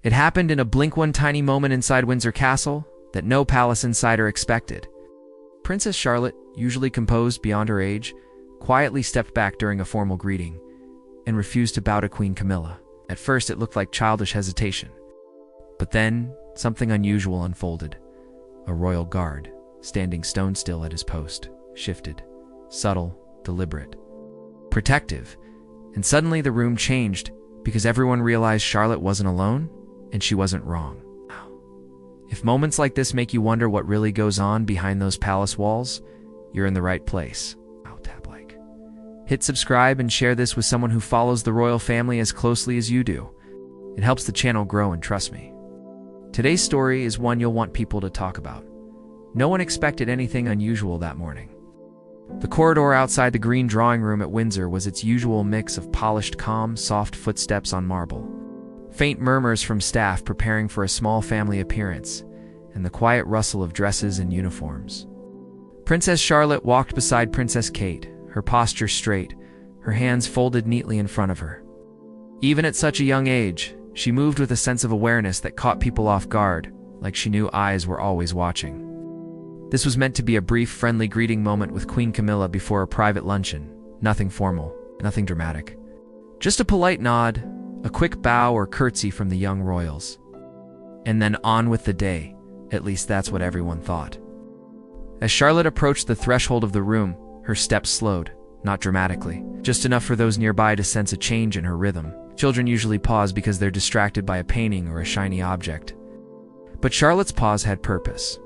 It happened in a blink one tiny moment inside Windsor Castle that no palace insider expected. Princess Charlotte, usually composed beyond her age, quietly stepped back during a formal greeting and refused to bow to Queen Camilla. At first, it looked like childish hesitation. But then, something unusual unfolded. A royal guard, standing stone still at his post, shifted. Subtle, deliberate, protective. And suddenly the room changed because everyone realized Charlotte wasn't alone and she wasn't wrong. If moments like this make you wonder what really goes on behind those palace walls, you're in the right place. Tap like. Hit subscribe and share this with someone who follows the royal family as closely as you do. It helps the channel grow, and trust me. Today's story is one you'll want people to talk about. No one expected anything unusual that morning. The corridor outside the green drawing room at Windsor was its usual mix of polished, calm, soft footsteps on marble, faint murmurs from staff preparing for a small family appearance, and the quiet rustle of dresses and uniforms. Princess Charlotte walked beside Princess Kate, her posture straight, her hands folded neatly in front of her. Even at such a young age, she moved with a sense of awareness that caught people off guard, like she knew eyes were always watching. This was meant to be a brief, friendly greeting moment with Queen Camilla before a private luncheon. Nothing formal, nothing dramatic. Just a polite nod, a quick bow or curtsy from the young royals. And then on with the day. At least that's what everyone thought. As Charlotte approached the threshold of the room, her steps slowed, not dramatically, just enough for those nearby to sense a change in her rhythm. Children usually pause because they're distracted by a painting or a shiny object. But Charlotte's pause had purpose.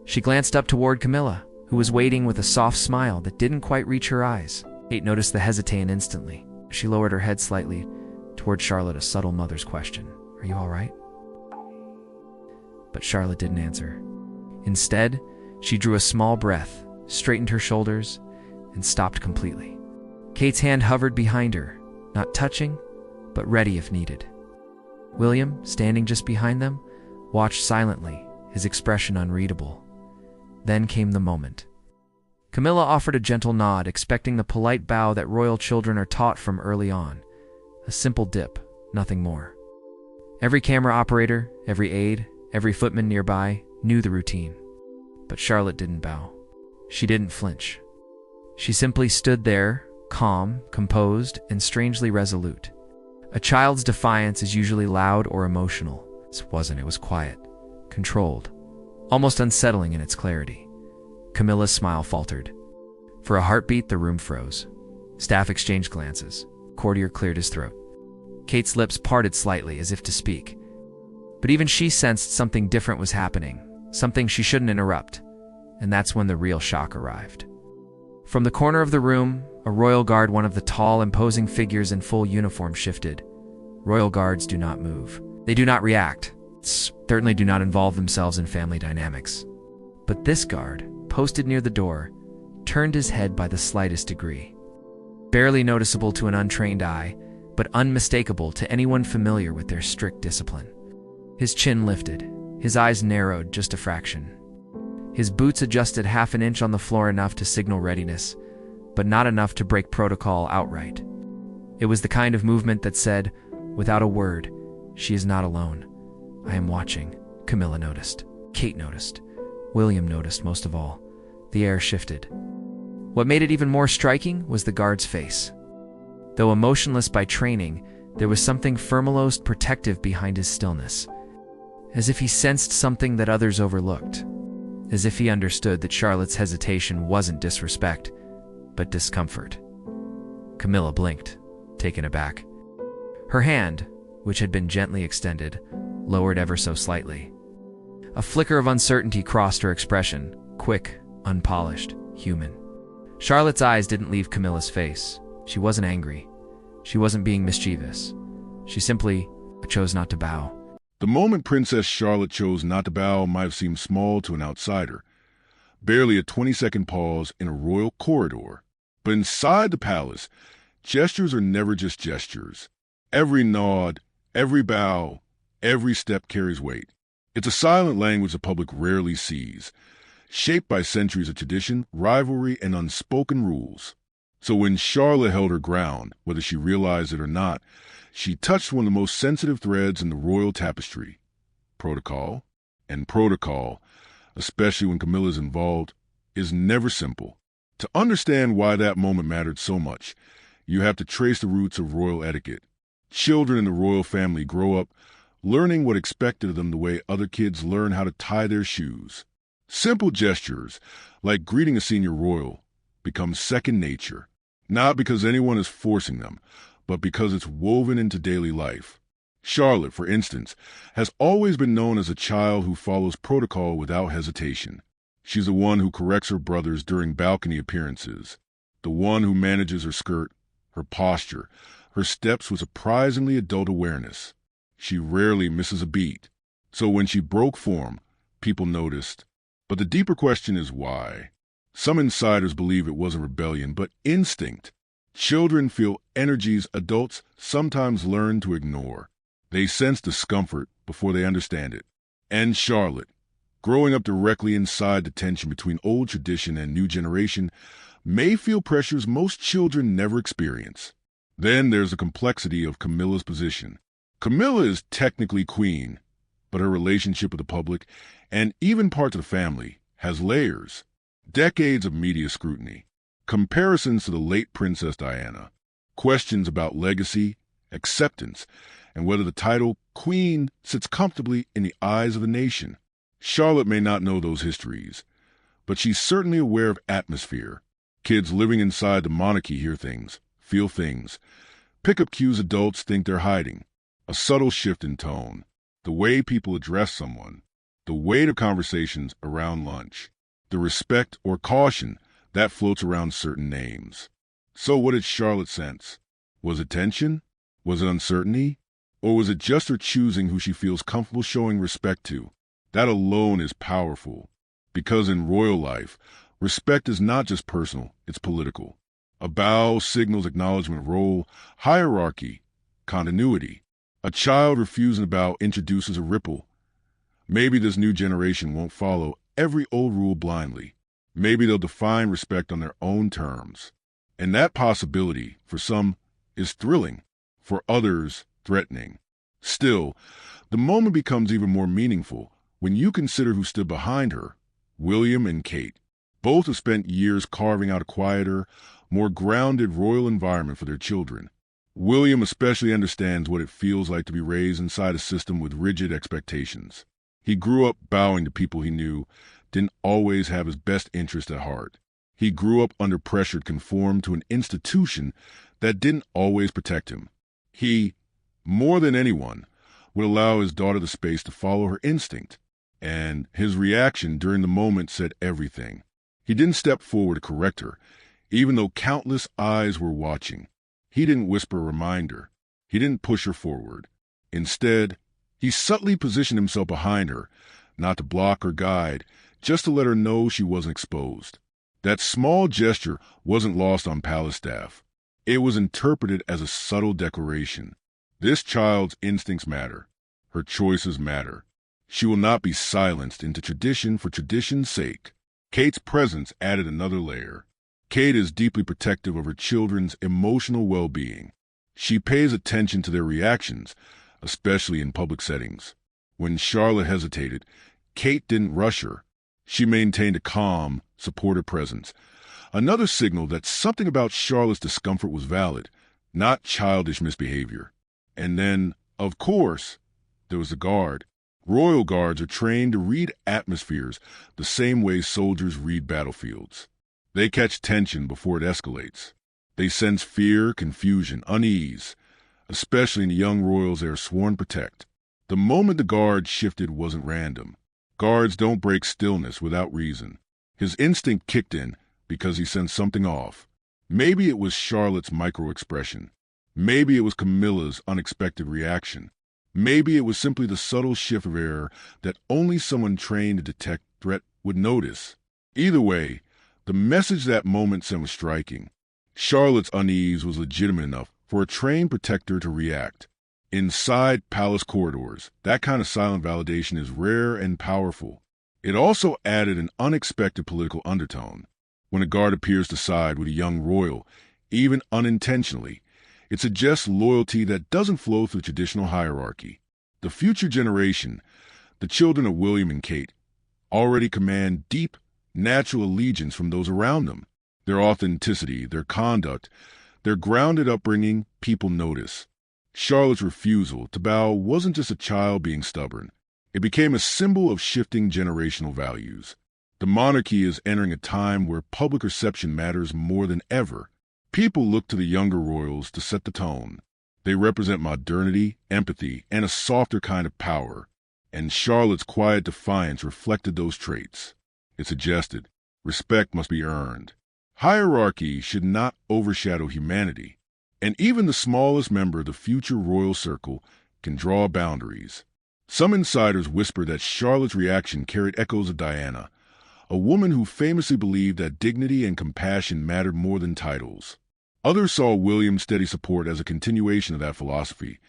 She glanced up toward Camilla, who was waiting with a soft smile that didn't quite reach her eyes. Kate noticed the hesitation instantly. She lowered her head slightly toward Charlotte, a subtle mother's question. "Are you all right?" But Charlotte didn't answer. Instead, she drew a small breath, straightened her shoulders, and stopped completely. Kate's hand hovered behind her, not touching, but ready if needed. William, standing just behind them, watched silently, his expression unreadable. Then came the moment. Camilla offered a gentle nod, expecting the polite bow that royal children are taught from early on. A simple dip, nothing more. Every camera operator, every aide, every footman nearby knew the routine. But Charlotte didn't bow. She didn't flinch. She simply stood there, calm, composed, and strangely resolute. A child's defiance is usually loud or emotional. This wasn't. It was quiet, controlled, almost unsettling in its clarity. Camilla's smile faltered. For a heartbeat, the room froze. Staff exchanged glances. Courtier cleared his throat. Kate's lips parted slightly as if to speak. But even she sensed something different was happening, something she shouldn't interrupt. And that's when the real shock arrived. From the corner of the room, a royal guard, one of the tall, imposing figures in full uniform, shifted. Royal guards do not move. They do not react. Certainly do not involve themselves in family dynamics. But this guard, posted near the door, turned his head by the slightest degree. Barely noticeable to an untrained eye, but unmistakable to anyone familiar with their strict discipline. His chin lifted, his eyes narrowed just a fraction. His boots adjusted half an inch on the floor, enough to signal readiness, but not enough to break protocol outright. It was the kind of movement that said, without a word, "She is not alone. I am watching." Camilla noticed. Kate noticed. William noticed most of all. The air shifted. What made it even more striking was the guard's face. Though emotionless by training, there was something foremost protective behind his stillness. As if he sensed something that others overlooked. As if he understood that Charlotte's hesitation wasn't disrespect, but discomfort. Camilla blinked, taken aback. Her hand, which had been gently extended, lowered ever so slightly. A flicker of uncertainty crossed her expression, quick, unpolished, human. Charlotte's eyes didn't leave Camilla's face. She wasn't angry. She wasn't being mischievous. She simply chose not to bow. The moment Princess Charlotte chose not to bow might have seemed small to an outsider. Barely a 20-second pause in a royal corridor. But inside the palace, gestures are never just gestures. Every nod, every bow, every step carries weight. It's a silent language the public rarely sees, shaped by centuries of tradition, rivalry, and unspoken rules. So when Charlotte held her ground, whether she realized it or not, she touched one of the most sensitive threads in the royal tapestry. Protocol. And protocol, especially when Camilla's involved, is never simple. To understand why that moment mattered so much, you have to trace the roots of royal etiquette. Children in the royal family grow up learning what expected of them the way other kids learn how to tie their shoes. Simple gestures, like greeting a senior royal, become second nature, not because anyone is forcing them, but because it's woven into daily life. Charlotte, for instance, has always been known as a child who follows protocol without hesitation. She's the one who corrects her brothers during balcony appearances, the one who manages her skirt, her posture, her steps with surprisingly adult awareness. She rarely misses a beat. So when she broke form, people noticed. But the deeper question is why. Some insiders believe it wasn't rebellion, but instinct. Children feel energies adults sometimes learn to ignore. They sense discomfort before they understand it. And Charlotte, growing up directly inside the tension between old tradition and new generation, may feel pressures most children never experience. Then there's the complexity of Camilla's position. Camilla is technically queen, but her relationship with the public, and even parts of the family, has layers. Decades of media scrutiny, comparisons to the late Princess Diana, questions about legacy, acceptance, and whether the title queen sits comfortably in the eyes of the nation. Charlotte may not know those histories, but she's certainly aware of atmosphere. Kids living inside the monarchy hear things, feel things, pick up cues adults think they're hiding. A subtle shift in tone, the way people address someone, the weight of conversations around lunch, the respect or caution that floats around certain names. So what did Charlotte sense? Was it tension? Was it uncertainty? Or was it just her choosing who she feels comfortable showing respect to? That alone is powerful, because in royal life, respect is not just personal, it's political. A bow signals acknowledgement, role, hierarchy, continuity. A child refusing to bow introduces a ripple. Maybe this new generation won't follow every old rule blindly. Maybe they'll define respect on their own terms. And that possibility, for some, is thrilling, for others, threatening. Still, the moment becomes even more meaningful when you consider who stood behind her. William and Kate. Both have spent years carving out a quieter, more grounded royal environment for their children. William especially understands what it feels like to be raised inside a system with rigid expectations. He grew up bowing to people he knew didn't always have his best interest at heart. He grew up under pressure to conform to an institution that didn't always protect him. He, more than anyone, would allow his daughter the space to follow her instinct, and his reaction during the moment said everything. He didn't step forward to correct her, even though countless eyes were watching. He didn't whisper a reminder. He didn't push her forward. Instead, he subtly positioned himself behind her, not to block or guide, just to let her know she wasn't exposed. That small gesture wasn't lost on palace staff. It was interpreted as a subtle declaration. This child's instincts matter. Her choices matter. She will not be silenced into tradition for tradition's sake. Kate's presence added another layer. Kate is deeply protective of her children's emotional well-being. She pays attention to their reactions, especially in public settings. When Charlotte hesitated, Kate didn't rush her. She maintained a calm, supportive presence. Another signal that something about Charlotte's discomfort was valid, not childish misbehavior. And then, of course, there was the guard. Royal guards are trained to read atmospheres the same way soldiers read battlefields. They catch tension before it escalates. They sense fear, confusion, unease, especially in the young royals they are sworn to protect. The moment the guard shifted wasn't random. Guards don't break stillness without reason. His instinct kicked in because he sensed something off. Maybe it was Charlotte's micro-expression. Maybe it was Camilla's unexpected reaction. Maybe it was simply the subtle shift of air that only someone trained to detect threat would notice. Either way, the message that moment sent was striking. Charlotte's unease was legitimate enough for a trained protector to react. Inside palace corridors, that kind of silent validation is rare and powerful. It also added an unexpected political undertone. When a guard appears to side with a young royal, even unintentionally. It suggests loyalty that doesn't flow through traditional hierarchy. The future generation, the children of William and Kate, already command deep, natural allegiance from those around them. Their authenticity, their conduct, their grounded upbringing, people notice. Charlotte's refusal to bow wasn't just a child being stubborn. It became a symbol of shifting generational values. The monarchy is entering a time where public reception matters more than ever. People look to the younger royals to set the tone. They represent modernity, empathy, and a softer kind of power. And Charlotte's quiet defiance reflected those traits. It suggested respect must be earned. Hierarchy should not overshadow humanity. And even the smallest member of the future royal circle can draw boundaries. Some insiders whisper that Charlotte's reaction carried echoes of Diana, a woman who famously believed that dignity and compassion mattered more than titles. Others saw William's steady support as a continuation of that philosophy,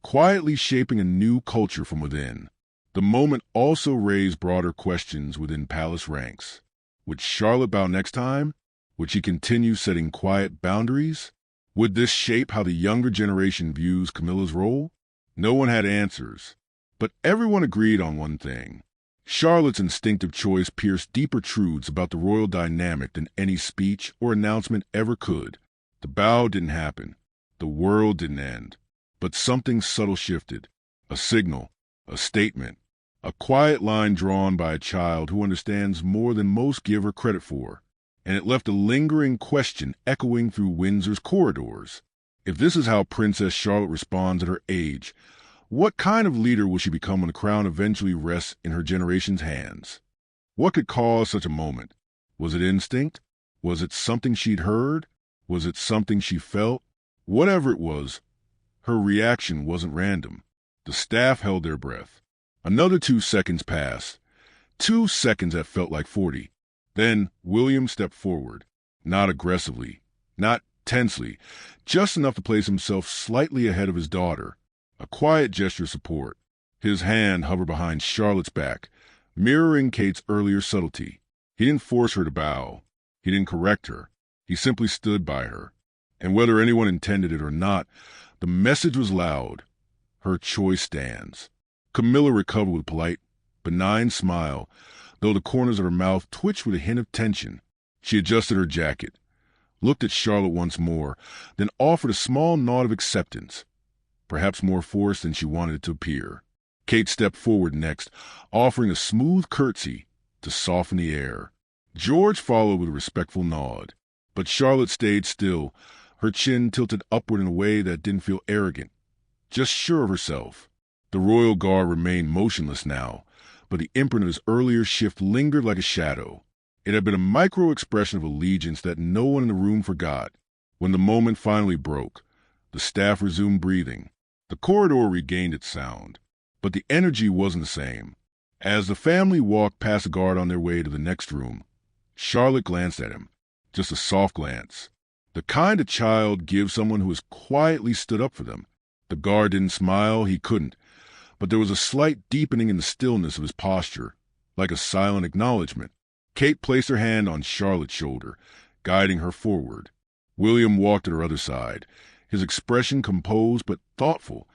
quietly shaping a new culture from within. The moment also raised broader questions within palace ranks. Would Charlotte bow next time? Would she continue setting quiet boundaries? Would this shape how the younger generation views Camilla's role? No one had answers, but everyone agreed on one thing. Charlotte's instinctive choice pierced deeper truths about the royal dynamic than any speech or announcement ever could. The bow didn't happen. The world didn't end. But something subtle shifted. A signal, a statement, a quiet line drawn by a child who understands more than most give her credit for. And it left a lingering question echoing through Windsor's corridors. If this is how Princess Charlotte responds at her age, what kind of leader will she become when the crown eventually rests in her generation's hands? What could cause such a moment? Was it instinct? Was it something she'd heard? Was it something she felt? Whatever it was, her reaction wasn't random. The staff held their breath. Another 2 seconds passed. 2 seconds that felt like 40. Then William stepped forward, not aggressively, not tensely, just enough to place himself slightly ahead of his daughter. A quiet gesture of support. His hand hovered behind Charlotte's back, mirroring Kate's earlier subtlety. He didn't force her to bow. He didn't correct her. He simply stood by her. And whether anyone intended it or not, the message was loud. Her choice stands. Camilla recovered with a polite, benign smile, though the corners of her mouth twitched with a hint of tension. She adjusted her jacket, looked at Charlotte once more, then offered a small nod of acceptance, perhaps more forced than she wanted it to appear. Kate stepped forward next, offering a smooth curtsy to soften the air. George followed with a respectful nod, but Charlotte stayed still, her chin tilted upward in a way that didn't feel arrogant, just sure of herself. The royal guard remained motionless now, but the imprint of his earlier shift lingered like a shadow. It had been a micro-expression of allegiance that no one in the room forgot. When the moment finally broke, the staff resumed breathing. The corridor regained its sound, but the energy wasn't the same. As the family walked past the guard on their way to the next room, Charlotte glanced at him, just a soft glance. The kind a child gives someone who has quietly stood up for them. The guard didn't smile, he couldn't, but there was a slight deepening in the stillness of his posture, like a silent acknowledgement. Kate placed her hand on Charlotte's shoulder, guiding her forward. William walked at her other side, his expression composed but thoughtful,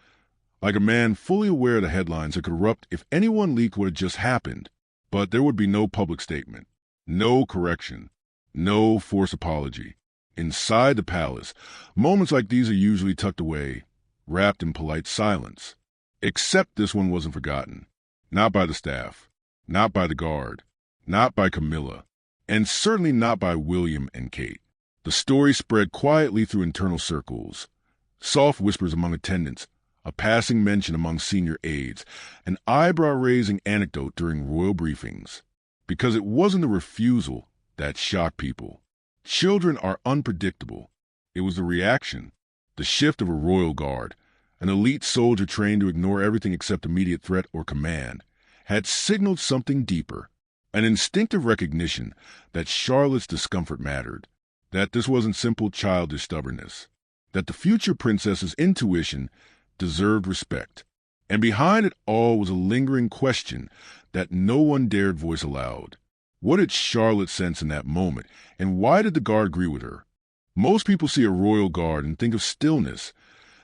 like a man fully aware of the headlines that could erupt if anyone leaked what had just happened. But there would be no public statement, no correction, no forced apology. Inside the palace, moments like these are usually tucked away, wrapped in polite silence. Except this one wasn't forgotten. Not by the staff, not by the guard, not by Camilla, and certainly not by William and Kate. The story spread quietly through internal circles. Soft whispers among attendants, a passing mention among senior aides, an eyebrow-raising anecdote during royal briefings. Because it wasn't the refusal that shocked people. Children are unpredictable. It was the reaction, the shift of a royal guard, an elite soldier trained to ignore everything except immediate threat or command, had signaled something deeper, an instinctive recognition that Charlotte's discomfort mattered, that this wasn't simple childish stubbornness, that the future princess's intuition deserved respect. And behind it all was a lingering question that no one dared voice aloud. What did Charlotte sense in that moment, and why did the guard agree with her? Most people see a royal guard and think of stillness,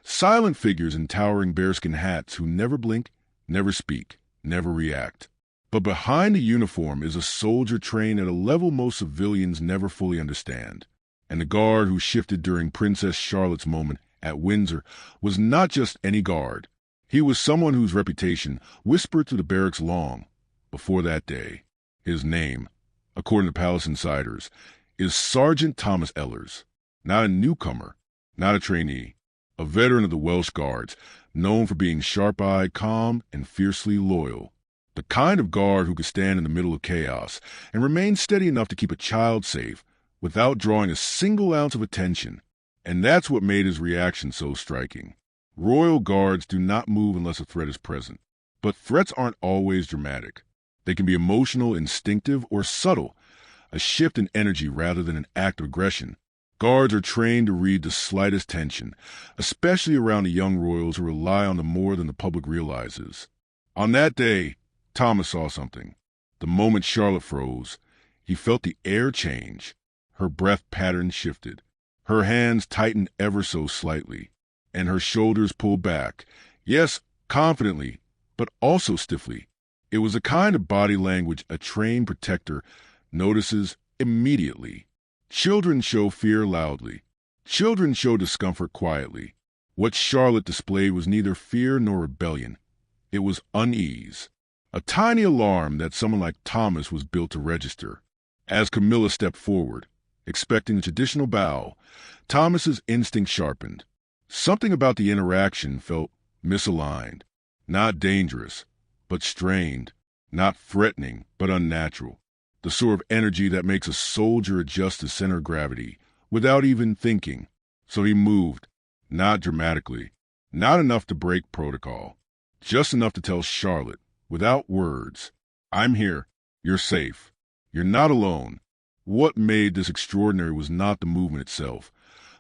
silent figures in towering bearskin hats who never blink, never speak, never react. But behind the uniform is a soldier trained at a level most civilians never fully understand. And the guard who shifted during Princess Charlotte's moment at Windsor was not just any guard. He was someone whose reputation whispered through the barracks long before that day. His name, according to palace insiders, is Sergeant Thomas Ellers. Not a newcomer, not a trainee, a veteran of the Welsh Guards, known for being sharp-eyed, calm, and fiercely loyal. The kind of guard who could stand in the middle of chaos and remain steady enough to keep a child safe without drawing a single ounce of attention. And that's what made his reaction so striking. Royal guards do not move unless a threat is present. But threats aren't always dramatic. They can be emotional, instinctive, or subtle, a shift in energy rather than an act of aggression. Guards are trained to read the slightest tension, especially around the young royals who rely on them more than the public realizes. On that day, Thomas saw something. The moment Charlotte froze, he felt the air change. Her breath pattern shifted. Her hands tightened ever so slightly, and her shoulders pulled back. Yes, confidently, but also stiffly. It was a kind of body language a trained protector notices immediately. Children show fear loudly. Children show discomfort quietly. What Charlotte displayed was neither fear nor rebellion. It was unease. A tiny alarm that someone like Thomas was built to register. As Camilla stepped forward, expecting a traditional bow, Thomas's instinct sharpened. Something about the interaction felt misaligned. Not dangerous, but strained. Not threatening, but unnatural. The sort of energy that makes a soldier adjust to center of gravity without even thinking. So he moved, not dramatically, not enough to break protocol, just enough to tell Charlotte, without words, "I'm here, you're safe, you're not alone." What made this extraordinary was not the movement itself,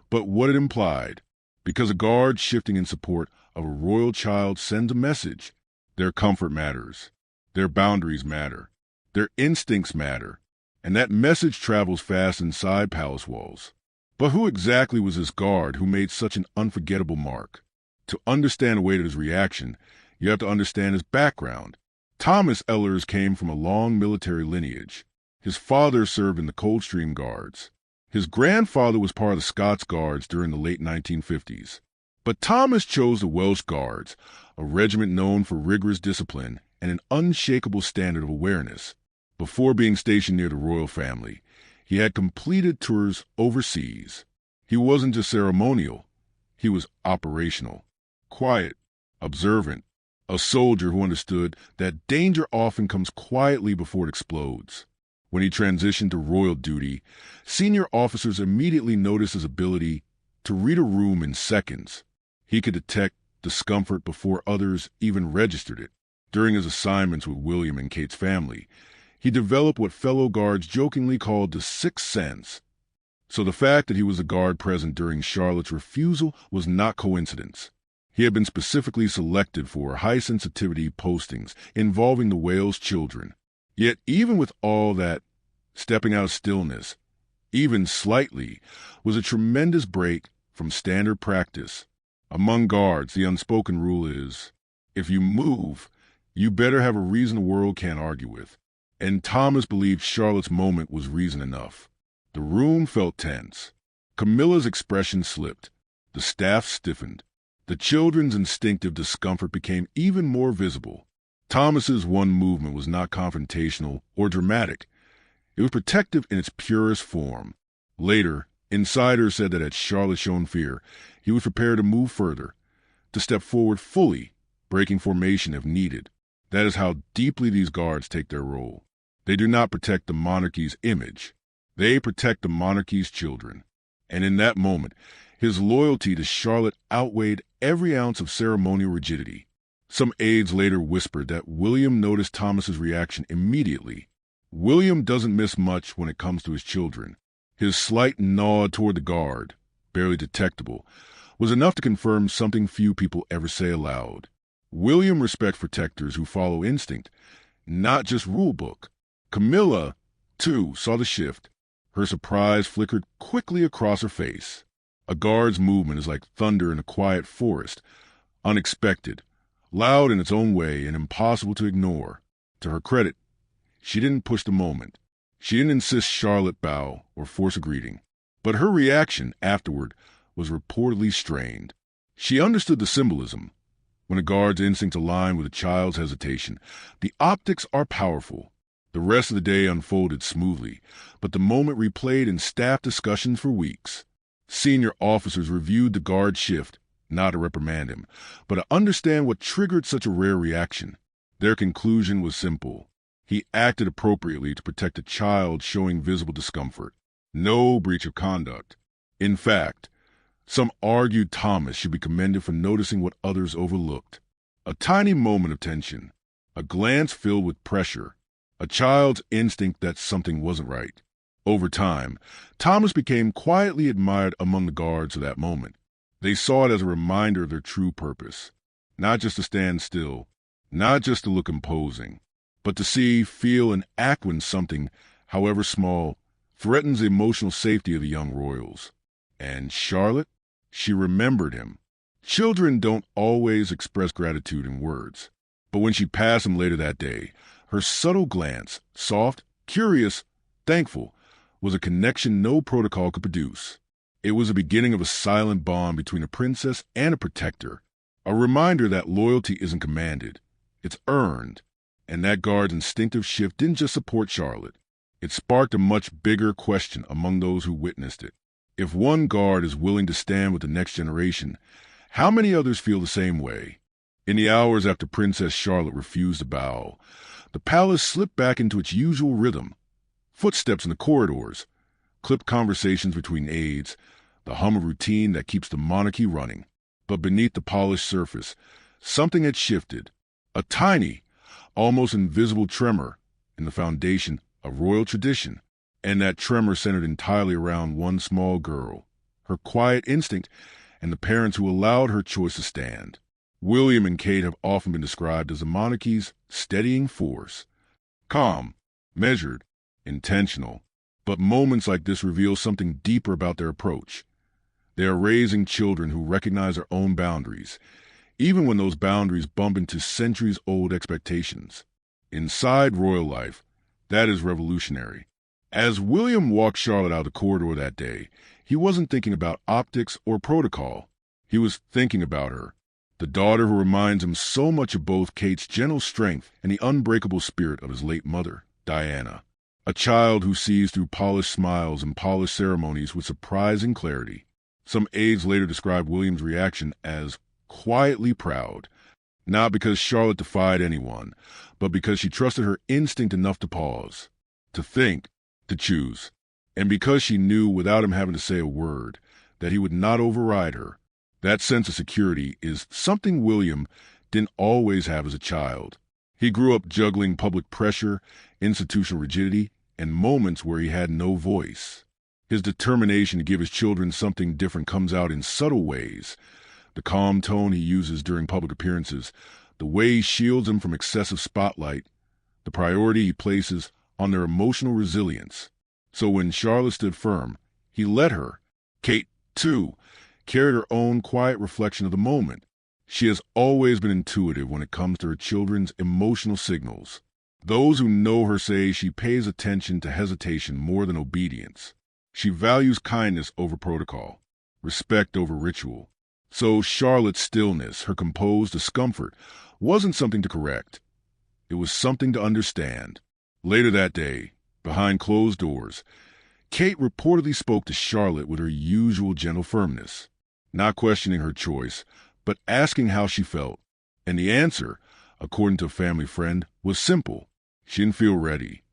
but what it implied, because a guard shifting in support of a royal child sends a message. Their comfort matters, their boundaries matter. Their instincts matter, and that message travels fast inside palace walls. But who exactly was this guard who made such an unforgettable mark? To understand the weight of his reaction, you have to understand his background. Thomas Ellers came from a long military lineage. His father served in the Coldstream Guards. His grandfather was part of the Scots Guards during the late 1950s. But Thomas chose the Welsh Guards, a regiment known for rigorous discipline and an unshakable standard of awareness. Before being stationed near the royal family, he had completed tours overseas. He wasn't just ceremonial, he was operational, quiet, observant, a soldier who understood that danger often comes quietly before it explodes. When he transitioned to royal duty, senior officers immediately noticed his ability to read a room in seconds. He could detect discomfort before others even registered it. During his assignments with William and Kate's family, he developed what fellow guards jokingly called the sixth sense. So the fact that he was a guard present during Charlotte's refusal was not coincidence. He had been specifically selected for high-sensitivity postings involving the Wales children. Yet even with all that, stepping out of stillness, even slightly, was a tremendous break from standard practice. Among guards, the unspoken rule is, if you move, you better have a reason the world can't argue with. And Thomas believed Charlotte's moment was reason enough. The room felt tense. Camilla's expression slipped. The staff stiffened. The children's instinctive discomfort became even more visible. Thomas's one movement was not confrontational or dramatic. It was protective in its purest form. Later, insiders said that had Charlotte shown fear, he was prepared to move further, to step forward fully, breaking formation if needed. That is how deeply these guards take their role. They do not protect the monarchy's image. They protect the monarchy's children. And in that moment, his loyalty to Charlotte outweighed every ounce of ceremonial rigidity. Some aides later whispered that William noticed Thomas's reaction immediately. William doesn't miss much when it comes to his children. His slight nod toward the guard, barely detectable, was enough to confirm something few people ever say aloud. William respects protectors who follow instinct, not just rule book. Camilla, too, saw the shift. Her surprise flickered quickly across her face. A guard's movement is like thunder in a quiet forest, unexpected, loud in its own way, and impossible to ignore. To her credit, she didn't push the moment. She didn't insist Charlotte bow or force a greeting. But her reaction afterward was reportedly strained. She understood the symbolism. When a guard's instincts align with a child's hesitation, the optics are powerful. The rest of the day unfolded smoothly, but the moment replayed in staff discussions for weeks. Senior officers reviewed the guard's shift, not to reprimand him, but to understand what triggered such a rare reaction. Their conclusion was simple. He acted appropriately to protect a child showing visible discomfort. No breach of conduct. In fact, some argued Thomas should be commended for noticing what others overlooked. A tiny moment of tension, a glance filled with pressure, a child's instinct that something wasn't right. Over time, Thomas became quietly admired among the guards of that moment. They saw it as a reminder of their true purpose. Not just to stand still, not just to look imposing, but to see, feel, and act when something, however small, threatens the emotional safety of the young royals. And Charlotte? She remembered him. Children don't always express gratitude in words, but when she passed him later that day, her subtle glance, soft, curious, thankful, was a connection no protocol could produce. It was the beginning of a silent bond between a princess and a protector, a reminder that loyalty isn't commanded, it's earned. And that guard's instinctive shift didn't just support Charlotte. It sparked a much bigger question among those who witnessed it. If one guard is willing to stand with the next generation, how many others feel the same way? In the hours after Princess Charlotte refused to bow, the palace slipped back into its usual rhythm. Footsteps in the corridors, clipped conversations between aides, the hum of routine that keeps the monarchy running. But beneath the polished surface, something had shifted. A tiny, almost invisible tremor in the foundation of royal tradition. And that tremor centered entirely around one small girl, her quiet instinct, and the parents who allowed her choice to stand. William and Kate have often been described as the monarchy's steadying force. Calm, measured, intentional. But moments like this reveal something deeper about their approach. They are raising children who recognize their own boundaries, even when those boundaries bump into centuries-old expectations. Inside royal life, that is revolutionary. As William walked Charlotte out the corridor that day, he wasn't thinking about optics or protocol. He was thinking about her, the daughter who reminds him so much of both Kate's gentle strength and the unbreakable spirit of his late mother, Diana. A child who sees through polished smiles and polished ceremonies with surprising clarity. Some aides later described William's reaction as quietly proud, not because Charlotte defied anyone, but because she trusted her instinct enough to pause, to think, to choose, and because she knew without him having to say a word that he would not override her. That sense of security is something William didn't always have as a child. He grew up juggling public pressure, institutional rigidity, and moments where he had no voice. His determination to give his children something different comes out in subtle ways. The calm tone he uses during public appearances, the way he shields them from excessive spotlight, the priority he places on their emotional resilience. So when Charlotte stood firm, he let her. Kate, too, carried her own quiet reflection of the moment. She has always been intuitive when it comes to her children's emotional signals. Those who know her say she pays attention to hesitation more than obedience. She values kindness over protocol, respect over ritual. So Charlotte's stillness, her composed discomfort, wasn't something to correct. It was something to understand. Later that day, behind closed doors, Kate reportedly spoke to Charlotte with her usual gentle firmness, not questioning her choice, but asking how she felt. And the answer, according to a family friend, was simple. She didn't feel ready.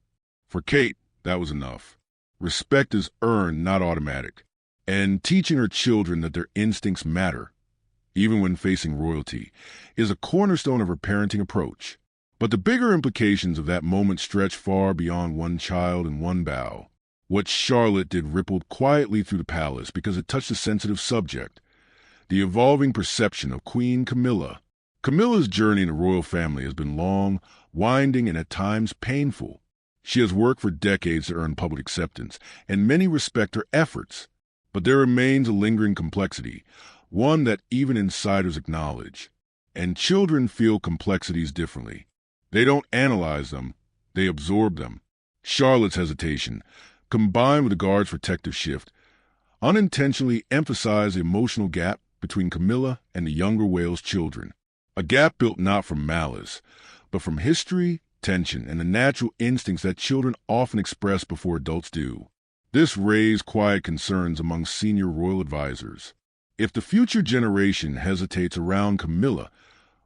For Kate, that was enough. Respect is earned, not automatic. And teaching her children that their instincts matter, even when facing royalty, is a cornerstone of her parenting approach. But the bigger implications of that moment stretch far beyond one child and one bow. What Charlotte did rippled quietly through the palace because it touched a sensitive subject, the evolving perception of Queen Camilla. Camilla's journey in the royal family has been long, winding, and at times painful. She has worked for decades to earn public acceptance, and many respect her efforts. But there remains a lingering complexity, one that even insiders acknowledge. And children feel complexities differently. They don't analyze them, they absorb them. Charlotte's hesitation, combined with the guard's protective shift, unintentionally emphasized the emotional gap between Camilla and the younger Wales children. A gap built not from malice, but from history, tension, and the natural instincts that children often express before adults do. This raised quiet concerns among senior royal advisors. If the future generation hesitates around Camilla,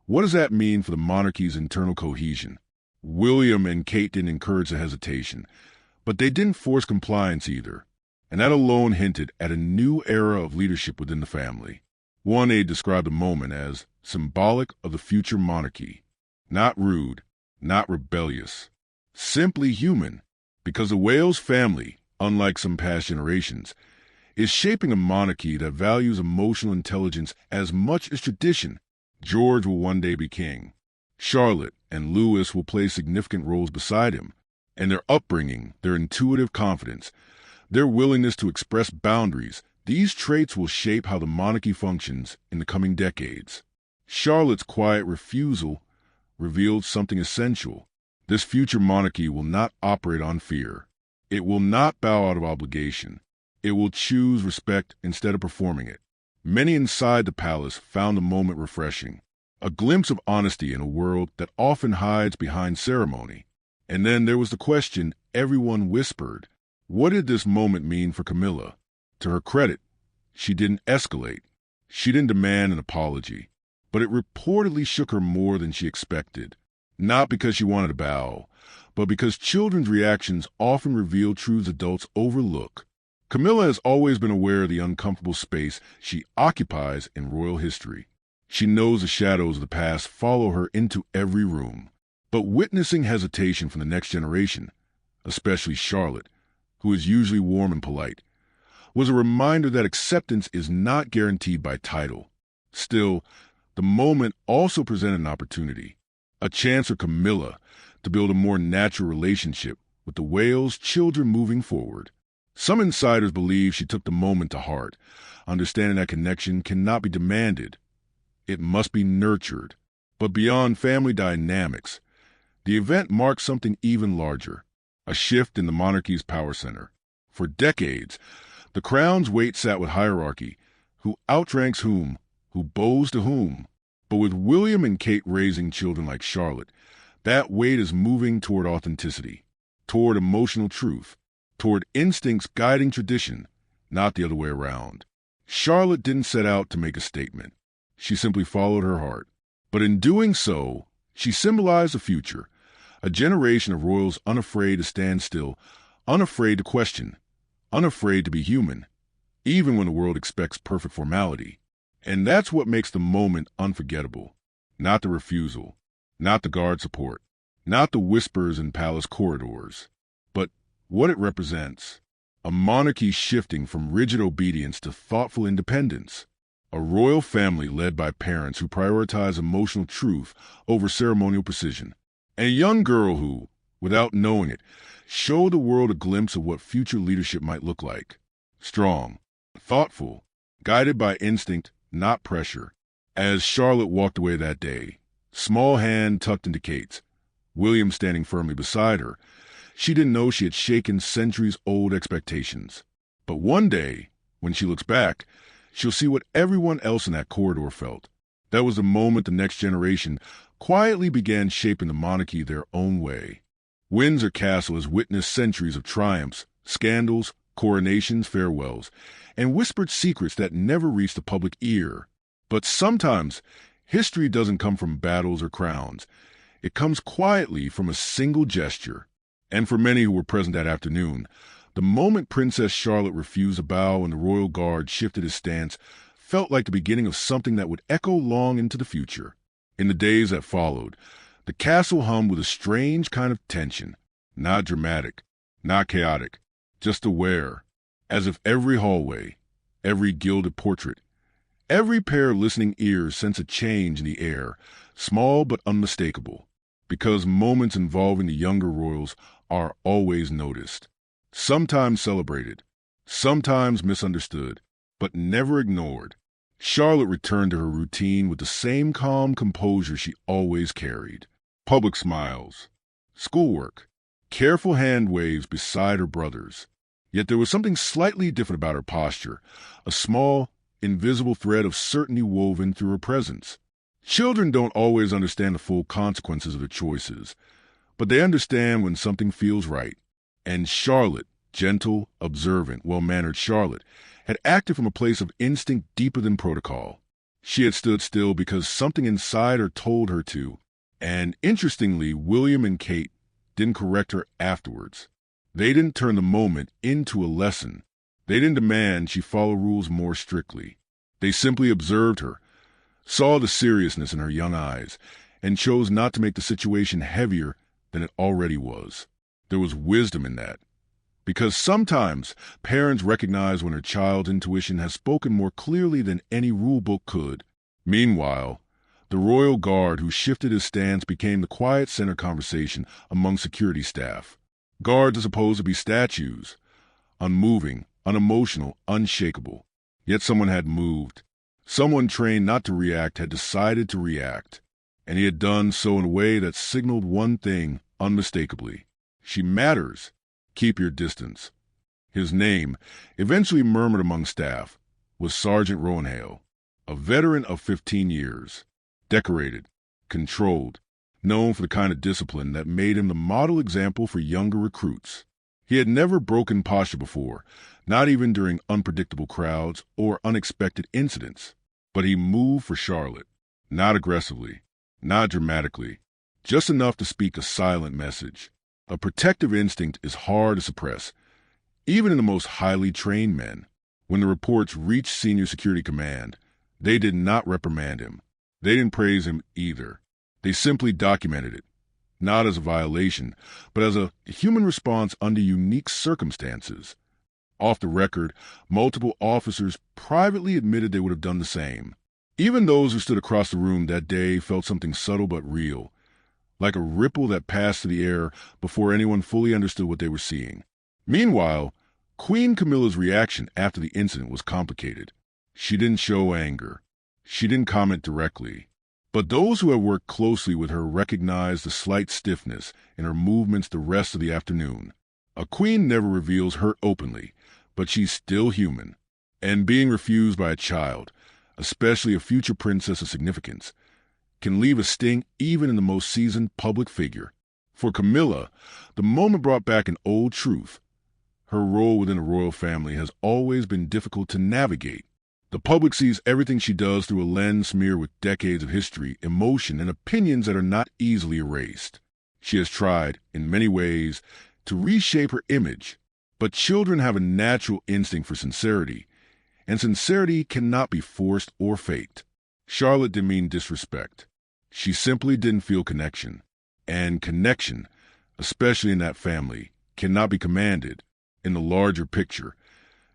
what does that mean for the monarchy's internal cohesion? William and Kate didn't encourage the hesitation, but they didn't force compliance either, and that alone hinted at a new era of leadership within the family. One aide described the moment as symbolic of the future monarchy. Not rude, not rebellious, simply human, because the Wales family, unlike some past generations, is shaping a monarchy that values emotional intelligence as much as tradition. George will one day be king. Charlotte and Louis will play significant roles beside him, and their upbringing, their intuitive confidence, their willingness to express boundaries, these traits will shape how the monarchy functions in the coming decades. Charlotte's quiet refusal revealed something essential. This future monarchy will not operate on fear. It will not bow out of obligation. It will choose respect instead of performing it. Many inside the palace found the moment refreshing, a glimpse of honesty in a world that often hides behind ceremony. And then there was the question everyone whispered. What did this moment mean for Camilla? To her credit, she didn't escalate. She didn't demand an apology. But it reportedly shook her more than she expected. Not because she wanted to bow, but because children's reactions often reveal truths adults overlook. Camilla has always been aware of the uncomfortable space she occupies in royal history. She knows the shadows of the past follow her into every room. But witnessing hesitation from the next generation, especially Charlotte, who is usually warm and polite, was a reminder that acceptance is not guaranteed by title. Still, the moment also presented an opportunity, a chance for Camilla to build a more natural relationship with the Wales children moving forward. Some insiders believe she took the moment to heart, understanding that connection cannot be demanded. It must be nurtured. But beyond family dynamics, the event marked something even larger, a shift in the monarchy's power center. For decades, the crown's weight sat with hierarchy, who outranks whom, who bows to whom. But with William and Kate raising children like Charlotte, that weight is moving toward authenticity, toward emotional truth, toward instincts guiding tradition, not the other way around. Charlotte didn't set out to make a statement. She simply followed her heart. But in doing so, she symbolized the future, a generation of royals unafraid to stand still, unafraid to question, unafraid to be human, even when the world expects perfect formality. And that's what makes the moment unforgettable. Not the refusal, not the guard support, not the whispers in palace corridors, but what it represents. A monarchy shifting from rigid obedience to thoughtful independence. A royal family led by parents who prioritize emotional truth over ceremonial precision. And a young girl who, without knowing it, showed the world a glimpse of what future leadership might look like. Strong, thoughtful, guided by instinct, not pressure. As Charlotte walked away that day, small hand tucked into Kate's, William standing firmly beside her, she didn't know she had shaken centuries-old expectations. But one day, when she looks back, she'll see what everyone else in that corridor felt. That was the moment the next generation quietly began shaping the monarchy their own way. Windsor Castle has witnessed centuries of triumphs, scandals, coronations, farewells, and whispered secrets that never reached the public ear. But sometimes, history doesn't come from battles or crowns. It comes quietly from a single gesture. And for many who were present that afternoon, the moment Princess Charlotte refused a bow and the royal guard shifted his stance felt like the beginning of something that would echo long into the future. In the days that followed, the castle hummed with a strange kind of tension, not dramatic, not chaotic, just aware, as if every hallway, every gilded portrait, every pair of listening ears sensed a change in the air, small but unmistakable. because moments involving the younger royals are always noticed, sometimes celebrated, sometimes misunderstood, but never ignored. Charlotte returned to her routine with the same calm composure she always carried. Public smiles, schoolwork, careful hand waves beside her brothers. Yet there was something slightly different about her posture, a small, invisible thread of certainty woven through her presence. Children don't always understand the full consequences of their choices, but they understand when something feels right. And Charlotte, gentle, observant, well-mannered Charlotte, had acted from a place of instinct deeper than protocol. She had stood still because something inside her told her to, and interestingly, William and Kate didn't correct her afterwards. They didn't turn the moment into a lesson. They didn't demand she follow rules more strictly. They simply observed her, saw the seriousness in her young eyes, and chose not to make the situation heavier than it already was. There was wisdom in that, because sometimes parents recognize when their child's intuition has spoken more clearly than any rule book could. Meanwhile, the royal guard who shifted his stance became the quiet center conversation among security staff. Guards are supposed to be statues, unmoving, unemotional, unshakable. Yet someone had moved. Someone trained not to react had decided to react, and he had done so in a way that signaled one thing unmistakably. She matters. Keep your distance. His name, eventually murmured among staff, was Sergeant Rowanhale, a veteran of 15 years, decorated, controlled, known for the kind of discipline that made him the model example for younger recruits. He had never broken posture before, not even during unpredictable crowds or unexpected incidents. But he moved for Charlotte, not aggressively, not dramatically, just enough to speak a silent message. A protective instinct is hard to suppress, even in the most highly trained men. When the reports reached Senior Security Command, they did not reprimand him. They didn't praise him either. They simply documented it, not as a violation, but as a human response under unique circumstances. Off the record, multiple officers privately admitted they would have done the same. Even those who stood across the room that day felt something subtle but real, like a ripple that passed through the air before anyone fully understood what they were seeing. Meanwhile, Queen Camilla's reaction after the incident was complicated. She didn't show anger. She didn't comment directly. But those who had worked closely with her recognized the slight stiffness in her movements the rest of the afternoon. A queen never reveals hurt openly, but she's still human. And being refused by a child, especially a future princess of significance, can leave a sting even in the most seasoned public figure. For Camilla, the moment brought back an old truth. Her role within the royal family has always been difficult to navigate. The public sees everything she does through a lens smeared with decades of history, emotion, and opinions that are not easily erased. She has tried, in many ways, to reshape her image, but children have a natural instinct for sincerity, and sincerity cannot be forced or faked. Charlotte didn't mean disrespect. She simply didn't feel connection. And connection, especially in that family, cannot be commanded. In the larger picture,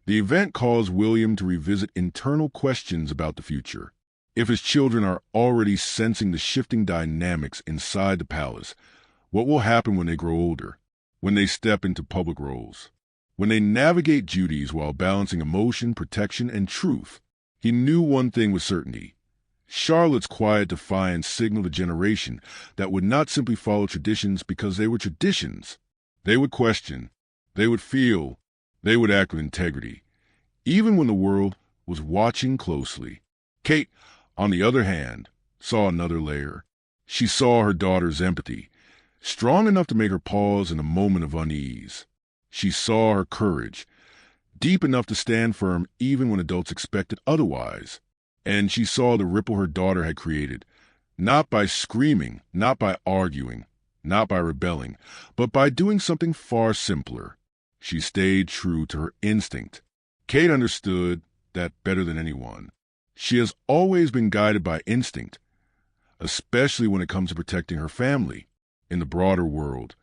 the event caused William to revisit internal questions about the future. If his children are already sensing the shifting dynamics inside the palace, what will happen when they grow older, when they step into public roles, when they navigate duties while balancing emotion, protection, and truth? He knew one thing with certainty. Charlotte's quiet defiance signaled a generation that would not simply follow traditions because they were traditions. They would question, they would feel, they would act with integrity, even when the world was watching closely. Kate, on the other hand, saw another layer. She saw her daughter's empathy, strong enough to make her pause in a moment of unease. She saw her courage, deep enough to stand firm even when adults expected otherwise. And she saw the ripple her daughter had created, not by screaming, not by arguing, not by rebelling, but by doing something far simpler. She stayed true to her instinct. Kate understood that better than anyone. She has always been guided by instinct, especially when it comes to protecting her family. In the broader world,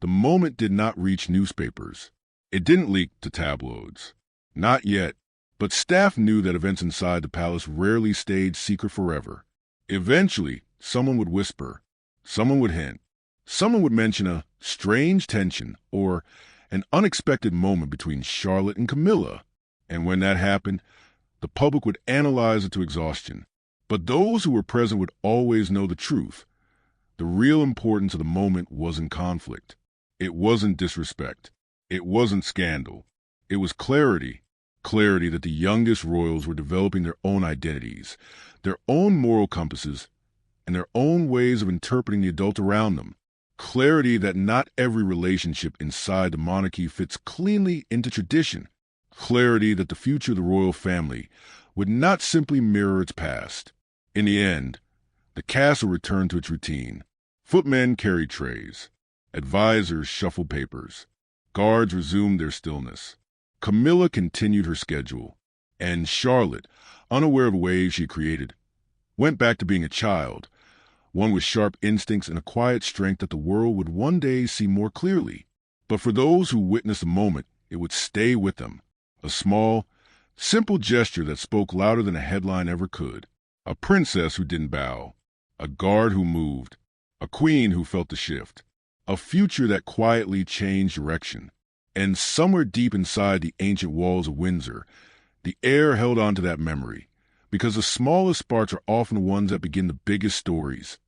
the moment did not reach newspapers. It didn't leak to tabloids. Not yet. But staff knew that events inside the palace rarely stayed secret forever. Eventually, someone would whisper, someone would hint, Someone would mention a strange tension or an unexpected moment between Charlotte and Camilla, and when that happened, the public would analyze it to exhaustion. But those who were present would always know the truth. The real importance of the moment wasn't conflict. It wasn't disrespect. It wasn't scandal. It was clarity. Clarity that the youngest royals were developing their own identities, their own moral compasses, and their own ways of interpreting the adult around them. Clarity that not every relationship inside the monarchy fits cleanly into tradition. Clarity that the future of the royal family would not simply mirror its past. In the end, the castle returned to its routine. Footmen carried trays. Advisors shuffled papers. Guards resumed their stillness. Camilla continued her schedule. And Charlotte, unaware of the waves she had created, went back to being a child, one with sharp instincts and a quiet strength that the world would one day see more clearly. But for those who witnessed the moment, it would stay with them. A small, simple gesture that spoke louder than a headline ever could. A princess who didn't bow. A guard who moved. A queen who felt the shift. A future that quietly changed direction. And somewhere deep inside the ancient walls of Windsor, the air held on to that memory, because the smallest sparks are often the ones that begin the biggest stories.